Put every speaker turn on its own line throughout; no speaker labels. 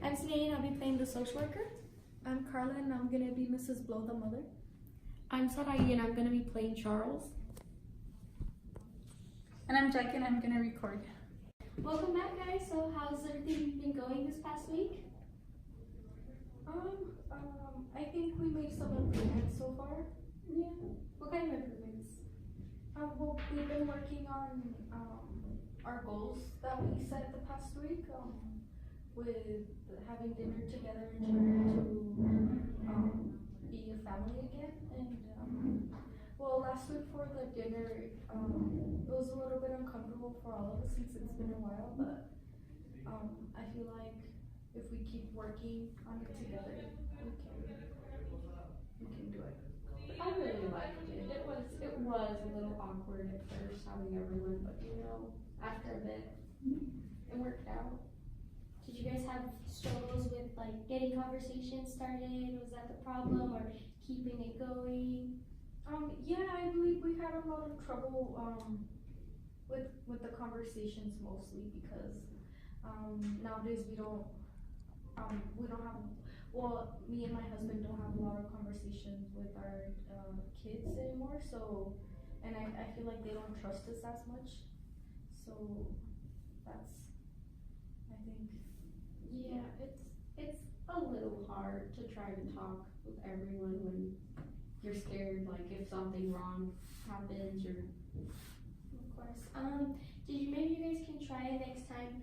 I'm Sinead and I'll be playing the social worker.
I'm Carla and I'm gonna be Mrs. Blow, the mother.
I'm Sarai and I'm gonna be playing Charles.
And I'm Jackie and I'm gonna record.
Welcome back, guys. So how's everything been going this past week?
I think we made some improvements so far.
Yeah. What kind of improvements?
Well, we've been working on our goals that we set the past week. With having dinner together and trying to be a family again. And well, last week for the dinner, it was a little bit uncomfortable for all of us since it's been a while. But I feel like if we keep working on it together, we can do it.
I really liked it. It was a little awkward at first having everyone, but after a bit, it worked out.
Did you guys have struggles with like getting conversations started? Was that the problem, or keeping it going?
Yeah, I believe we had a lot of trouble with the conversations mostly because nowadays we don't have, well, me and my husband don't have a lot of conversations with our kids anymore, so, and I feel like they don't trust us as much, so that's, I think.
Yeah, it's a little hard to try to talk with everyone when you're scared, like if something wrong happens or.
Of course. Maybe you guys can try it next time.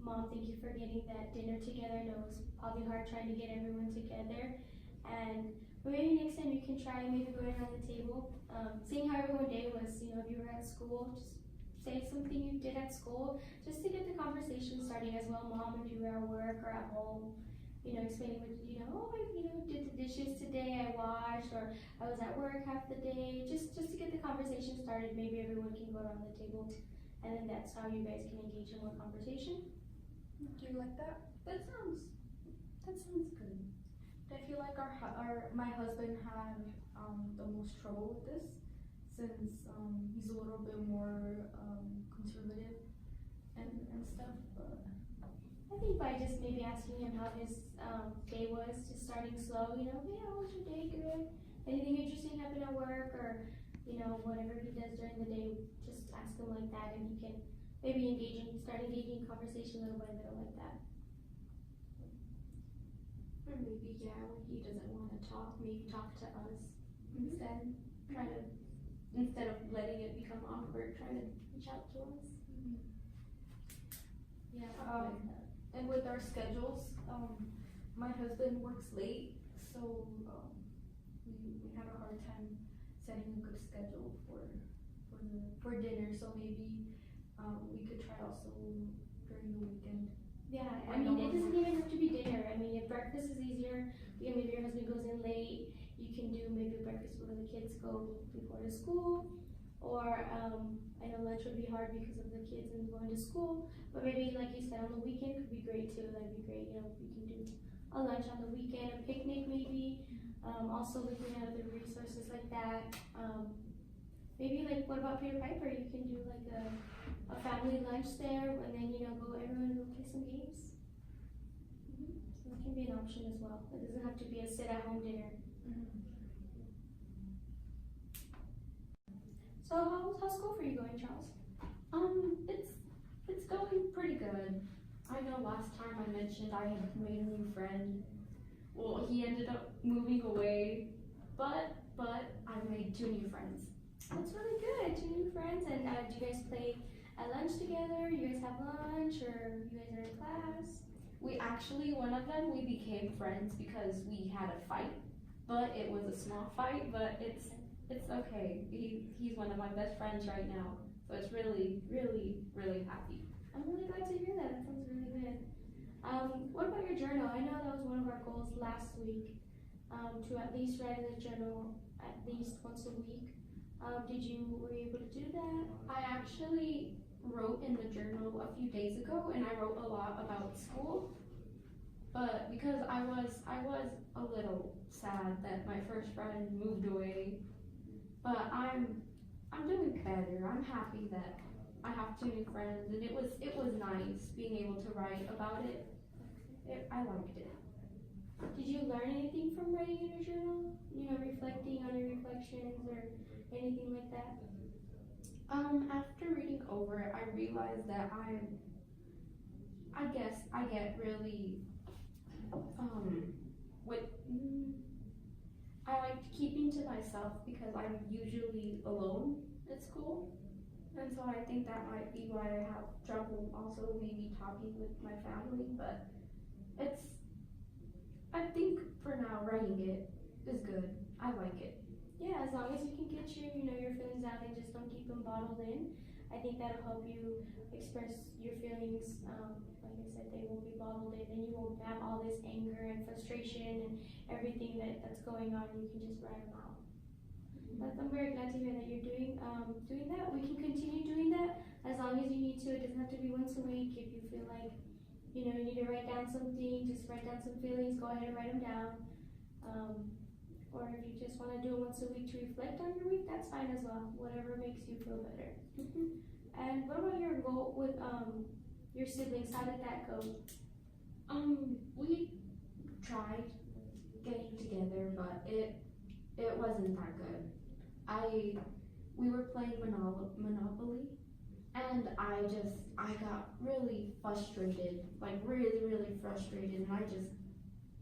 Mom, thank you for getting that dinner together. I know it was probably hard trying to get everyone together. And maybe next time you can try maybe going around the table, seeing how everyone's day was, if you were at school, just say something you did at school, just to get the conversation starting as well. Mom, if you were at work or at home, explaining what, did the dishes today, I washed, or I was at work half the day, just to get the conversation started. Maybe everyone can go around the table, and then that's how you guys can engage in more conversation.
Do you like that?
That sounds good.
I feel like my husband had the most trouble with this since he's a little bit more conservative and stuff, but
I think by just maybe asking him how his day was, just starting slow, hey, how was your day? Good? Anything interesting happen at work, or whatever he does during the day, just ask him like that, and he can maybe start engaging conversation little by little like that.
Or maybe, when he doesn't want to talk, maybe talk to us instead. Instead of letting it become awkward, try to reach out to us.
Yeah.
And with our schedules, my husband works late, so we had a hard time setting a good schedule for dinner. So maybe we could try also during the weekend.
Yeah, it doesn't even have to be dinner. If breakfast is easier, maybe your husband goes in late, you can do maybe breakfast before the kids go before to school, or I know lunch would be hard because of the kids and going to school, but maybe like you said on the weekend could be great too. That'd be great, we can do a lunch on the weekend, a picnic maybe, also looking at other resources like that. Maybe like, what about Peter Piper? You can do like a family lunch there, and then everyone will play some games. So that can be an option as well. It doesn't have to be a sit-at-home dinner. So how's school for you going, Charles?
It's going pretty good. I know last time I mentioned I had made a new friend. Well, he ended up moving away, but I made 2 new friends.
That's really good. 2 new friends. And do you guys play at lunch together? You guys have lunch, or you guys are in class?
We actually, one of them, we became friends because we had a fight, but it was a small fight, but it's okay. He's one of my best friends right now, so it's really, really, really happy.
I'm really glad to hear that. That sounds really good. What about your journal? I know that was one of our goals last week, to at least write in the journal at least once a week. Were you able to do that?
I actually wrote in the journal a few days ago, and I wrote a lot about school, but because I was a little sad that my first friend moved away, but I'm doing better. I'm happy that I have 2 new friends, and it was nice being able to write about it. I liked it.
Did you learn anything from writing in your journal? You know, reflecting on your reflections or anything like that?
After reading over it, I realized that I guess I get really, with, I liked keeping to myself because I'm usually alone at school. And so I think that might be why I have trouble also maybe talking with my family, but I think for now writing it is good. I like it.
Yeah, as long as you can get your feelings out and just don't keep them bottled in, I think that'll help you express your feelings. Like I said, they won't be bottled in, and you won't have all this anger and frustration and everything that's going on. You can just write them out. But I'm very glad to hear that you're doing that. We can continue doing that as long as you need to. It doesn't have to be once a week. If you feel like you need to write down something, just write down some feelings. Go ahead and write them down. Or if you just want to do it once a week to reflect on your week, that's fine as well. Whatever makes you feel better. And what about your goal with your siblings? How did that go?
We tried getting together, but it wasn't that good. We were playing Monopoly, and I got really frustrated, like really frustrated, and I just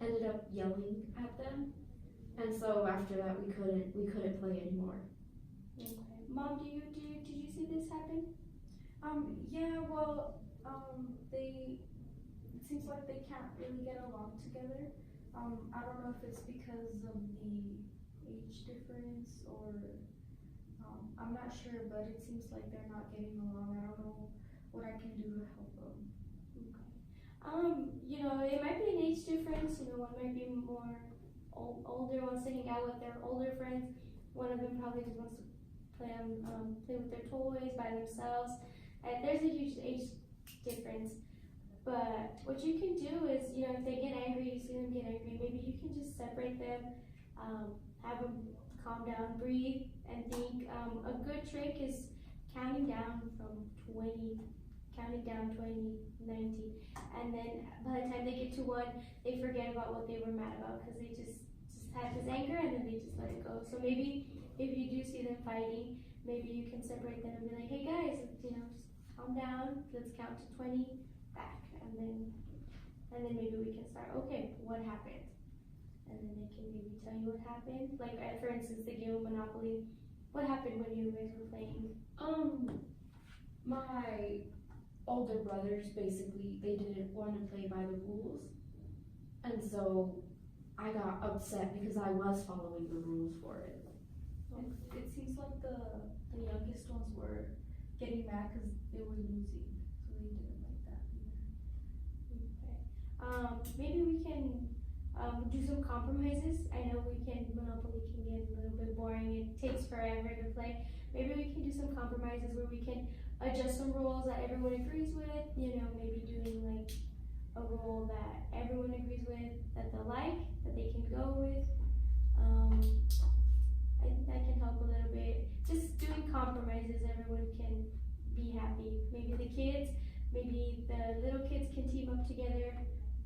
ended up yelling at them. And so after that, we couldn't play anymore.
Okay. Mom, did you see this happen?
Yeah, well, it seems like they can't really get along together. I don't know if it's because of the age difference or, I'm not sure, but it seems like they're not getting along. I don't know what I can do to help them.
It might be an age difference. One might be more older, wants to hang out with their older friends. One of them probably just wants to play with their toys by themselves. And there's a huge age difference. But what you can do is, if they get angry, you see them get angry, maybe you can just separate them, have them calm down, breathe, and think. A good trick is counting down 20, 90, and then by the time they get to 1, they forget about what they were mad about because they just had this anger and then they just let it go. So maybe if you do see them fighting, maybe you can separate them and be like, hey guys, just calm down, let's count to 20 back, and then maybe we can start. Okay, what happened? And then they can maybe tell you what happened. Like for instance, the game of Monopoly. What happened when you guys were playing?
My older brothers basically they didn't want to play by the rules, and so I got upset because I was following the rules for it.
It seems like the youngest ones were getting mad because they were losing, so they didn't like that either.
Okay. Maybe we can do some compromises. I know Monopoly can get a little bit boring. It takes forever to play. Maybe we can do some compromises where we can adjust some rules that everyone agrees with. Maybe doing like a rule that everyone agrees with, that they like, that they can go with. I think that can help a little bit. Just doing compromises, everyone can be happy. Maybe the little kids can team up together.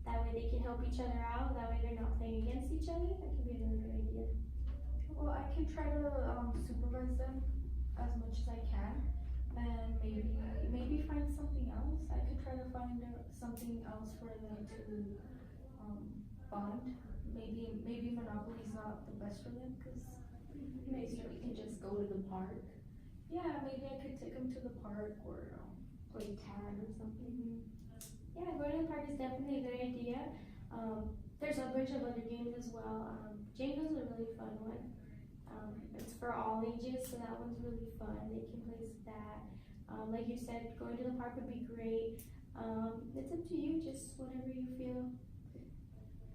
That way they can help each other out. That way they're not playing against each other. That could be another good idea.
Well, I can try to supervise them as much as I can, and maybe find something else. I could try to find something else for them to bond. Maybe Monopoly's not the best for them because
Maybe we can just go to the park,
yeah, maybe I could take them to the park or
play tag or something.
Yeah, going to the park is definitely a good idea. There's a bunch of other games as well. Jenga's a really fun one. It's for all ages, so that one's really fun. They can play that. Like you said, going to the park would be great. It's up to you, just whatever you feel.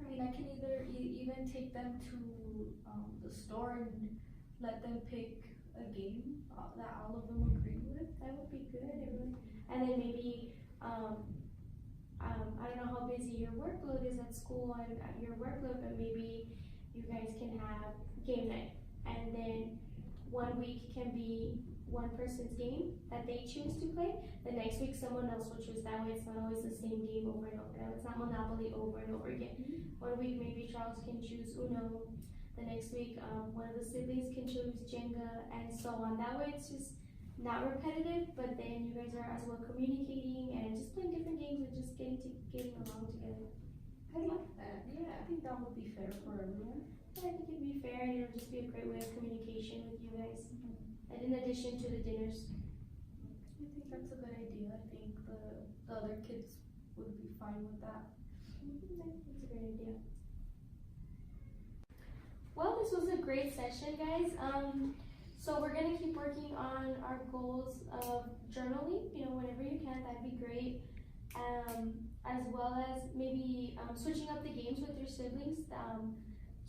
I can either even take them to the store and let them pick a game that all of them agree with.
That would be good. And then maybe, I don't know how busy your workload is at school and your workload, but maybe you guys can have game night. And then 1 week can be one person's game that they choose to play. The next week someone else will choose. That way it's not always the same game over and over. Now it's not Monopoly over and over again. One week maybe Charles can choose Uno. The next week one of the siblings can choose Jenga, and so on. That way it's just not repetitive, but then you guys are as well communicating and just playing different games and just getting along together.
I like that. Yeah, I think that would be fair for everyone.
I think it'd be fair and it'll just be a great way of communication with you guys. And in addition to the dinners.
I think that's a good idea. I think the other kids would be fine with that.
That's a great idea. Well, this was a great session, guys. So we're gonna keep working on our goals of journaling, whenever you can, that'd be great. As well as maybe switching up the games with your siblings,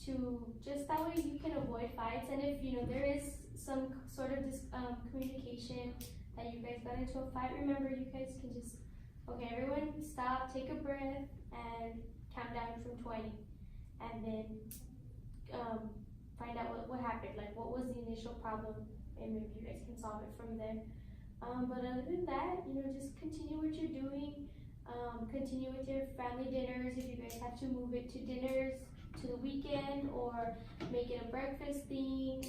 to just that way you can avoid fights. And if there is some sort of communication that you guys got into a fight, remember you guys can just, okay, everyone stop, take a breath, and count down from 20, and then find out what happened, like what was the initial problem, and maybe you guys can solve it from there. But other than that, just continue what you're doing. Continue with your family dinners. If you guys have to move it to dinners to the weekend or make it a breakfast thing,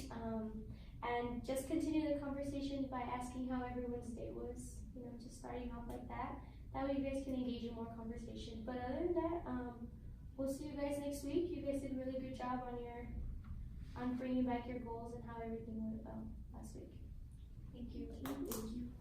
and just continue the conversation by asking how everyone's day was, just starting off like that. That way you guys can engage in more conversation. But other than that, we'll see you guys next week. You guys did a really good job on bringing back your goals and how everything went last week.
Thank you.
Thank you.